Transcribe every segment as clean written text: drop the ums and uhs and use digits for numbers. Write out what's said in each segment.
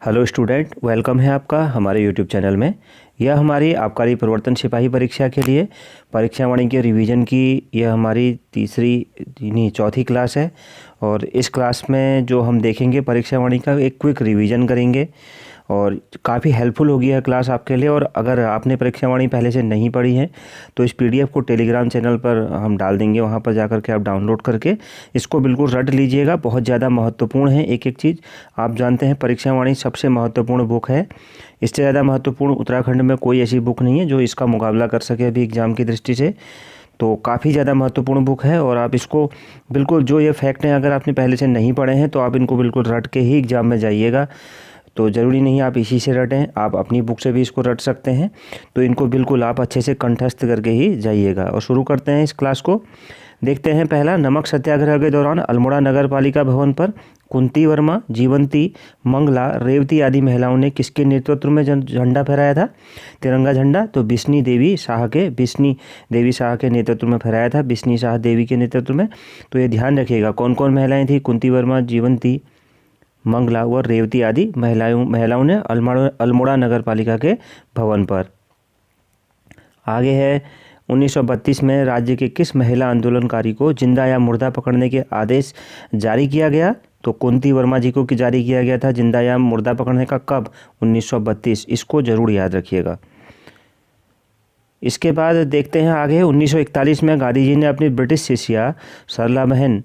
Hello student, welcome है आपका हमारे यूट्यूब चैनल में। यह हमारी आबकारी प्रवर्तन सिपाही परीक्षा के लिए परीक्षा वाणी के रिवीजन की यह हमारी चौथी क्लास है। और इस क्लास में जो हम देखेंगे परीक्षा वाणी का एक क्विक रिवीजन करेंगे और काफ़ी हेल्पफुल होगी यह क्लास आपके लिए। और अगर आपने परीक्षा वाणी पहले से नहीं पढ़ी है तो इस पीडीएफ को टेलीग्राम चैनल पर हम डाल देंगे, वहाँ पर जाकर के आप डाउनलोड करके इसको बिल्कुल रट लीजिएगा। बहुत ज़्यादा महत्वपूर्ण है एक एक चीज़। आप जानते हैं परीक्षा वाणी सबसे महत्वपूर्ण बुक है। इससे ज़्यादा महत्वपूर्ण उत्तराखंड में कोई ऐसी बुक नहीं है जो इसका मुकाबला कर सके अभी एग्ज़ाम की दृष्टि से। तो काफ़ी ज़्यादा महत्वपूर्ण बुक है और आप इसको बिल्कुल जो ये फैक्ट हैं अगर आपने पहले से नहीं पढ़े हैं तो आप इनको बिल्कुल रट के ही एग्ज़ाम में जाइएगा। तो ज़रूरी नहीं आप इसी से रटें, आप अपनी बुक से भी इसको रट सकते हैं। तो इनको बिल्कुल आप अच्छे से कंठस्थ करके ही जाइएगा। और शुरू करते हैं इस क्लास को। देखते हैं पहला, नमक सत्याग्रह के दौरान अल्मोड़ा नगर पालिका भवन पर कुंती वर्मा, जीवंती, मंगला, रेवती आदि महिलाओं ने किसके नेतृत्व में झंडा फहराया था? तिरंगा झंडा। तो बिस्नी देवी शाह के नेतृत्व में फहराया था, बिस्नी शाह देवी के नेतृत्व में। तो ये ध्यान रखिएगा कौन कौन महिलाएं थी। कुंती वर्मा, जीवंती, मंगला व रेवती आदि महिलाओं ने अल्मोड़ा नगर पालिका के भवन पर। आगे है 1932 में राज्य के किस महिला आंदोलनकारी को जिंदा या मुर्दा पकड़ने के आदेश जारी किया गया? तो कुंती वर्मा जी को जारी किया गया था जिंदा या मुर्दा पकड़ने का। कब? 1932। इसको जरूर याद रखिएगा। इसके बाद देखते हैं आगे 1941 में गांधी जी ने अपनी ब्रिटिश शिष्या सरला बहन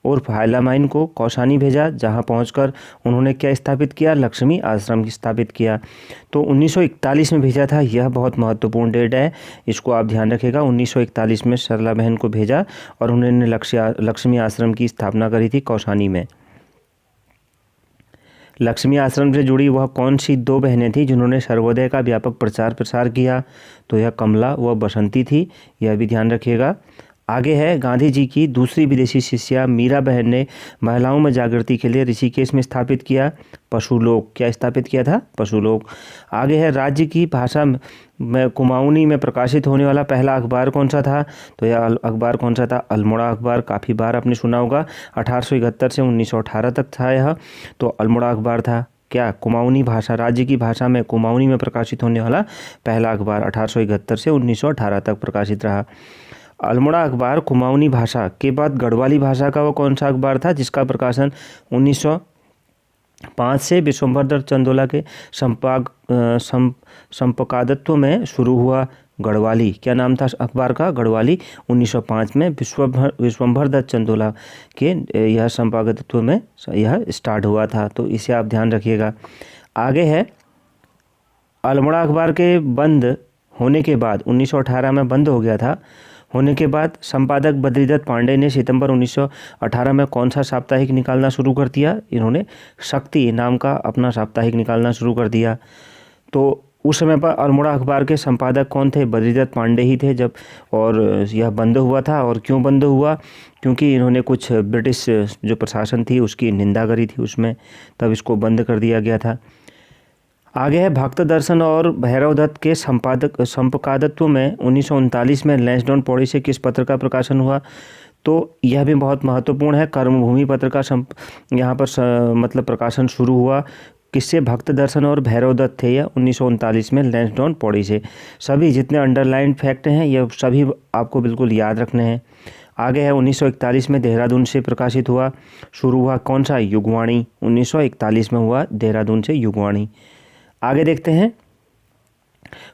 उर्फ हायलामाइन को कौसानी भेजा, जहां पहुंचकर उन्होंने क्या स्थापित किया? लक्ष्मी आश्रम स्थापित किया। तो 1941 में भेजा था, यह बहुत महत्वपूर्ण डेट है, इसको आप ध्यान रखिएगा। 1941 में सरला बहन को भेजा और उन्होंने लक्ष्मी आश्रम की स्थापना करी थी कौसानी में। लक्ष्मी आश्रम से जुड़ी वह कौन सी दो बहनें थीं जिन्होंने सर्वोदय का व्यापक प्रचार प्रसार किया? तो यह कमला व बसंती थी, यह भी ध्यान रखिएगा। आगे है, गांधी जी की दूसरी विदेशी शिष्या मीरा बहन ने महिलाओं में जागृति के लिए ऋषिकेश में स्थापित किया पशुलोक। क्या स्थापित किया था? पशुलोक। आगे है, राज्य की भाषा में कुमाऊनी में प्रकाशित होने वाला पहला अखबार कौन सा था? तो यह अखबार कौन सा था? अल्मोड़ा अखबार। काफ़ी बार आपने सुना होगा, 1871 से 1918 तक था यह। तो अल्मोड़ा अखबार था। क्या? कुमाऊनी भाषा, राज्य की भाषा में कुमाऊनी में प्रकाशित होने वाला पहला अखबार 1871 से 1918 तक प्रकाशित रहा। अल्मोड़ा अखबार कुमाऊनी भाषा के बाद गढ़वाली भाषा का वो कौन सा अखबार था जिसका प्रकाशन 1905 से विश्वंभर दत्त चंदोला के संपादकत्व में शुरू हुआ? गढ़वाली। क्या नाम था अखबार का? गढ़वाली। 1905 में विश्वंभर दत्त चंदोला के यह संपादकत्व में यह स्टार्ट हुआ था। तो इसे आप ध्यान रखिएगा। आगे है, अल्मोड़ा अखबार के बंद होने के बाद 1918 में बंद हो गया था। होने के बाद संपादक बद्रीदत्त पांडे ने सितंबर 1918 में कौन सा साप्ताहिक निकालना शुरू कर दिया? इन्होंने शक्ति नाम का अपना साप्ताहिक निकालना शुरू कर दिया। तो उस समय पर अल्मोड़ा अखबार के संपादक कौन थे? बद्रीदत्त पांडे ही थे जब, और यह बंद हुआ था। और क्यों बंद हुआ? क्योंकि इन्होंने कुछ ब्रिटिश जो प्रशासन थी उसकी निंदा करी थी उसमें, तब इसको बंद कर दिया गया था। आगे है, भक्त दर्शन और भैरव दत्त के संपादकत्व में 1939 में लैंसडाउन पौड़ी से किस पत्र का प्रकाशन हुआ? तो यह भी बहुत महत्वपूर्ण है। कर्मभूमि पत्र का यहाँ पर मतलब प्रकाशन शुरू हुआ किससे? भक्त दर्शन और भैरव दत्त थे यह 1939 में लैंसडाउन पौड़ी से। सभी जितने अंडरलाइन फैक्ट हैं ये सभी आपको बिल्कुल याद रखने हैं। आगे है, 1941 में देहरादून से प्रकाशित हुआ, शुरू हुआ कौन सा? युगवाणी। 1941 में हुआ देहरादून से युगवाणी। आगे देखते हैं,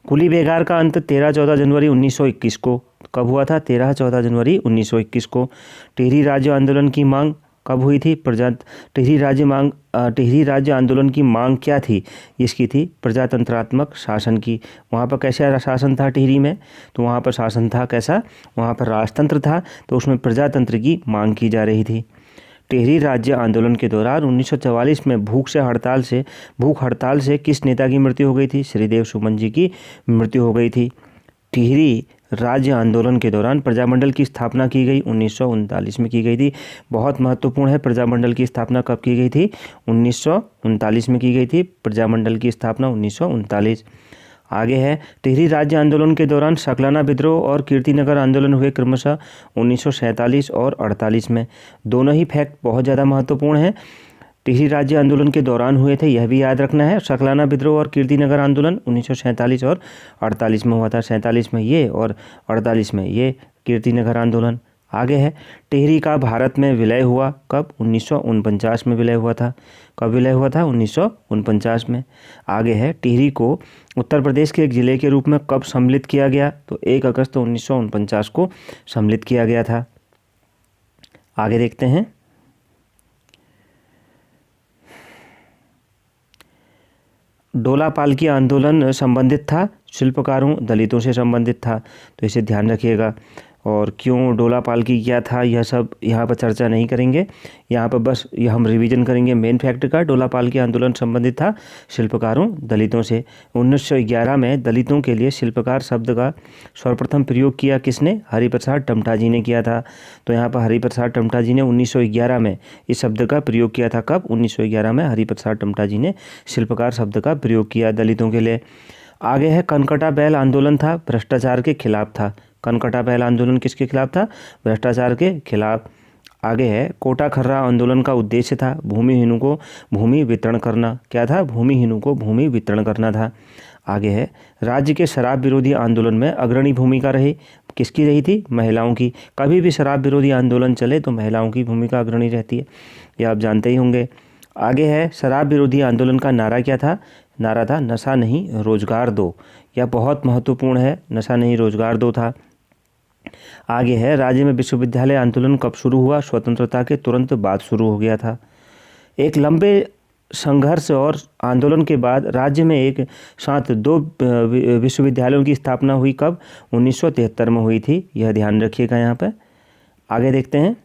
कुली बेगार का अंत 13-14 जनवरी 1921 को कब हुआ था? 13-14 जनवरी 1921 को। टिहरी राज्य आंदोलन की मांग कब हुई थी? टिहरी राज्य आंदोलन की मांग क्या थी? इसकी थी प्रजातंत्रात्मक शासन की। वहाँ पर कैसा शासन था टिहरी में? तो वहाँ पर शासन था कैसा? वहाँ पर राजतंत्र था, तो उसमें प्रजातंत्र की मांग की जा रही थी। टिहरी राज्य आंदोलन के दौरान 1944 में भूख हड़ताल से किस नेता की मृत्यु हो गई थी? श्रीदेव सुमन जी की मृत्यु हो गई थी। टिहरी राज्य आंदोलन के दौरान प्रजामंडल की स्थापना की गई 1939 में की गई थी। बहुत महत्वपूर्ण है, प्रजामंडल की स्थापना कब की गई थी? 1939 में की गई थी प्रजामंडल की स्थापना 1939। आगे है, टिहरी राज्य आंदोलन के दौरान सकलाना विद्रोह और कीर्तिनगर आंदोलन हुए क्रमशः 1947 और 48 में। दोनों ही फैक्ट बहुत ज़्यादा महत्वपूर्ण हैं। टिहरी राज्य आंदोलन के दौरान हुए थे, यह भी याद रखना है। सकलाना विद्रोह और कीर्तिनगर आंदोलन 1947 और 48 में हुआ था। 47 में ये और 48 में ये कीर्तिनगर आंदोलन। आगे है टिहरी का भारत में विलय हुआ कब? 1949 में विलय हुआ था। कब विलय हुआ था? 1949 में। आगे है टिहरी को उत्तर प्रदेश के एक जिले के रूप में कब सम्मिलित किया गया? तो 1 अगस्त 1949 को सम्मिलित किया गया था। आगे देखते हैं डोला पालकी आंदोलन संबंधित था शिल्पकारों दलितों से संबंधित था, तो इसे ध्यान रखिएगा। और क्यों डोला पालकी क्या था यह सब यहाँ पर चर्चा नहीं करेंगे, यहाँ पर बस यह हम रिवीजन करेंगे मेन फैक्ट का। डोला पालकी आंदोलन संबंधित था शिल्पकारों दलितों से। 1911 में दलितों के लिए शिल्पकार शब्द का सर्वप्रथम प्रयोग किया किसने? हरिप्रसाद टमटा जी ने किया था। तो यहाँ पर हरिप्रसाद टमटा जी ने 1911 में इस शब्द का प्रयोग किया था। कब? 1911 में हरिप्रसाद टमटा जी ने शिल्पकार शब्द का प्रयोग किया दलितों के लिए। आगे है कनकटा बैल आंदोलन था भ्रष्टाचार के खिलाफ था। कनकटा बैल आंदोलन किसके खिलाफ था? भ्रष्टाचार के खिलाफ। आगे है कोटा खर्रा आंदोलन का उद्देश्य था भूमिहीनों को भूमि वितरण करना। क्या था? भूमिहीनों को भूमि वितरण करना था। आगे है राज्य के शराब विरोधी आंदोलन में अग्रणी भूमिका रही, किसकी रही थी? महिलाओं की। कभी भी शराब विरोधी आंदोलन चले तो महिलाओं की भूमिका अग्रणी रहती है, ये आप जानते ही होंगे। आगे है शराब विरोधी आंदोलन का नारा क्या था? नारा था नशा नहीं रोजगार दो। यह बहुत महत्वपूर्ण है, नशा नहीं रोजगार दो था। आगे है राज्य में विश्वविद्यालय आंदोलन कब शुरू हुआ? स्वतंत्रता के तुरंत बाद शुरू हो गया था। एक लंबे संघर्ष और आंदोलन के बाद राज्य में एक साथ 2 विश्वविद्यालयों की स्थापना हुई। कब? 1973 में हुई थी, यह ध्यान रखिएगा यहाँ पर। आगे देखते हैं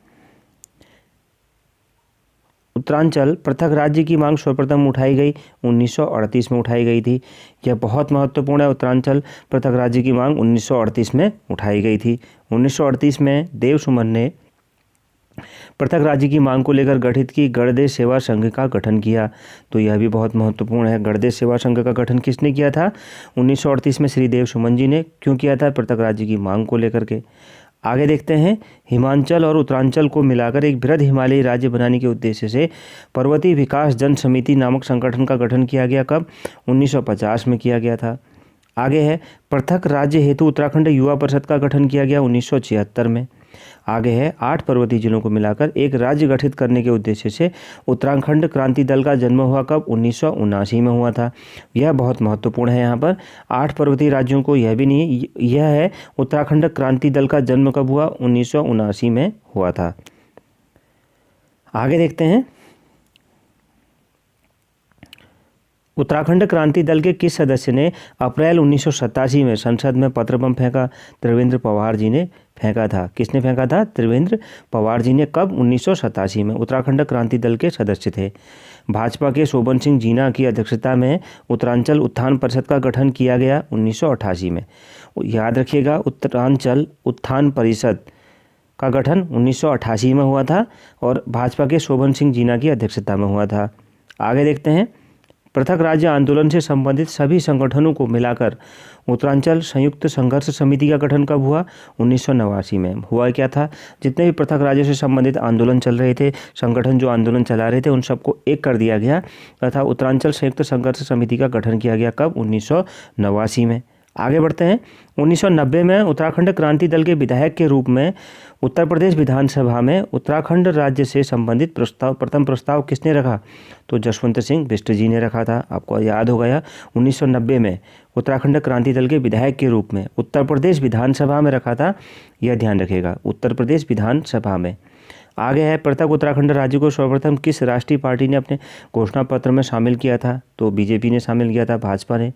उत्तरांचल पृथक राज्य की मांग सर्वप्रथम उठाई गई 1938 में उठाई गई थी। यह बहुत महत्वपूर्ण है, उत्तरांचल पृथक राज्य की मांग 1938 में उठाई गई थी। 1938 में देव सुमन ने पृथक राज्य की मांग को लेकर गठित की गणदेश सेवा संघ का गठन किया, तो यह भी बहुत महत्वपूर्ण है। गणदेश सेवा संघ का गठन किसने किया था? 1938 में श्री देव सुमन जी ने। क्यों किया था? पृथक राज्य की मांग को लेकर के। आगे देखते हैं हिमाचल और उत्तरांचल को मिलाकर एक बृहद हिमालयी राज्य बनाने के उद्देश्य से पर्वतीय विकास जन समिति नामक संगठन का गठन किया गया। कब? 1950 में किया गया था। आगे है पृथक राज्य हेतु उत्तराखंड युवा परिषद का गठन किया गया 1976 में। आगे है 8 पर्वतीय जिलों को मिलाकर एक राज्य गठित करने के उद्देश्य से उत्तराखंड क्रांति दल का जन्म हुआ। कब? 1979 में हुआ था। यह बहुत महत्वपूर्ण है। यहाँ पर 8 पर्वतीय राज्यों को यह भी नहीं, यह है उत्तराखंड क्रांति दल का जन्म कब हुआ? 1979 में हुआ था। आगे देखते हैं उत्तराखंड क्रांति दल के किस सदस्य ने अप्रैल 1987 में संसद में पत्र बम फेंका? त्रिवेंद्र पवार जी ने फेंका था। किसने फेंका था? त्रिवेंद्र पवार जी ने। कब? 1987 में। उत्तराखंड क्रांति दल के सदस्य थे। भाजपा के शोभन सिंह जीना की अध्यक्षता में उत्तरांचल उत्थान परिषद का गठन किया गया 1988 में। याद रखिएगा उत्तरांचल उत्थान परिषद का गठन 1988 में हुआ था और भाजपा के शोभन सिंह जीना की अध्यक्षता में हुआ था। आगे देखते हैं पृथक राज्य आंदोलन से संबंधित सभी संगठनों को मिलाकर उत्तरांचल संयुक्त संघर्ष समिति का गठन कब हुआ? 1989 में। हुआ क्या था? जितने भी पृथक राज्यों से संबंधित आंदोलन चल रहे थे, संगठन जो आंदोलन चला रहे थे, उन सबको एक कर दिया गया तथा उत्तरांचल संयुक्त संघर्ष समिति का गठन किया गया। कब? 1989 में। आगे बढ़ते हैं 1990 में उत्तराखंड क्रांति दल के विधायक के रूप में उत्तर प्रदेश विधानसभा में उत्तराखंड राज्य से संबंधित प्रथम प्रस्ताव किसने रखा? तो जसवंत सिंह बिष्ट जी ने रखा था। आपको याद हो गया 1990 में उत्तराखंड क्रांति दल के विधायक के रूप में उत्तर प्रदेश विधानसभा में रखा था, यह ध्यान रखिएगा, उत्तर प्रदेश विधानसभा में। आगे है पृथक उत्तराखंड राज्य को सर्वप्रथम किस राष्ट्रीय पार्टी ने अपने घोषणा पत्र में शामिल किया था? तो बीजेपी ने शामिल किया था, भाजपा ने,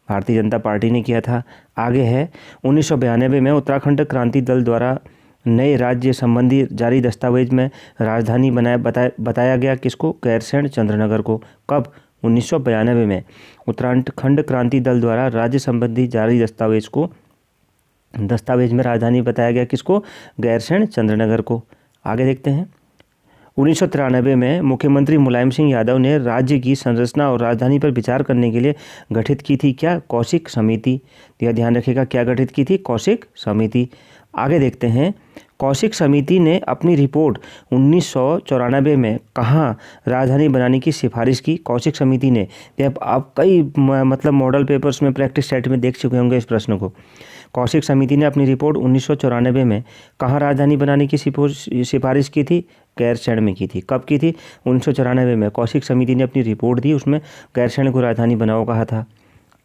भारतीय जनता पार्टी ने किया था। आगे है 1992 में उत्तराखंड क्रांति दल द्वारा नए राज्य संबंधी जारी दस्तावेज में राजधानी बताया गया किसको? गैरसैंण चंद्रनगर को। कब? 1992 में उत्तराखंड क्रांति दल द्वारा राज्य संबंधी जारी दस्तावेज में राजधानी बताया गया किसको? गैरसैंण चंद्रनगर को। आगे देखते हैं 1993 में मुख्यमंत्री मुलायम सिंह यादव ने राज्य की संरचना और राजधानी पर विचार करने के लिए गठित की थी क्या? कौशिक समिति। यह ध्यान रखिएगा, क्या गठित की थी? कौशिक समिति। आगे देखते हैं कौशिक समिति ने अपनी रिपोर्ट 1994 में कहाँ राजधानी बनाने की सिफारिश की? कौशिक समिति ने, आप कई मतलब मॉडल पेपर्स में, प्रैक्टिस सेट में देख चुके होंगे इस प्रश्न को। कौशिक समिति ने अपनी रिपोर्ट 1994 में कहाँ राजधानी बनाने की सिफारिश की थी? गैरसैंण में की थी। कब की थी? 1994 में कौशिक समिति ने अपनी रिपोर्ट दी, उसमें गैरसैंण को राजधानी बनाओ कहा था।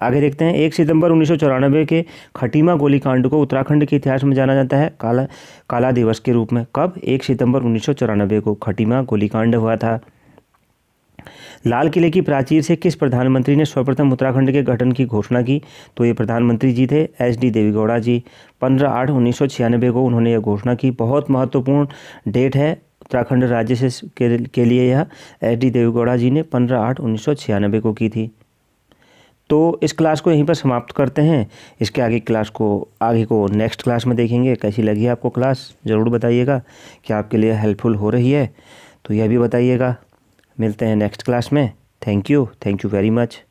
आगे देखते हैं। 1 सितंबर 1994 के खटीमा गोलीकांड को उत्तराखंड के इतिहास में जाना जाता है काला दिवस के रूप में। कब? 1 सितंबर 1994 को खटीमा गोलीकांड हुआ था। लाल किले की प्राचीर से किस प्रधानमंत्री ने सर्वप्रथम उत्तराखंड के गठन की घोषणा की? तो ये प्रधानमंत्री जी थे HD देवेगौड़ा जी। 15/8/1996 को उन्होंने यह घोषणा की। बहुत महत्वपूर्ण डेट है उत्तराखंड राज्य से के लिए यह। HD देवेगौड़ा जी ने 15/8/1996 को की थी। तो इस क्लास को यहीं पर समाप्त करते हैं। इसके आगे को नेक्स्ट क्लास में देखेंगे। कैसी लगी आपको क्लास ज़रूर बताइएगा। क्या आपके लिए हेल्पफुल हो रही है तो यह भी बताइएगा। मिलते हैं नेक्स्ट क्लास में। Thank you very much.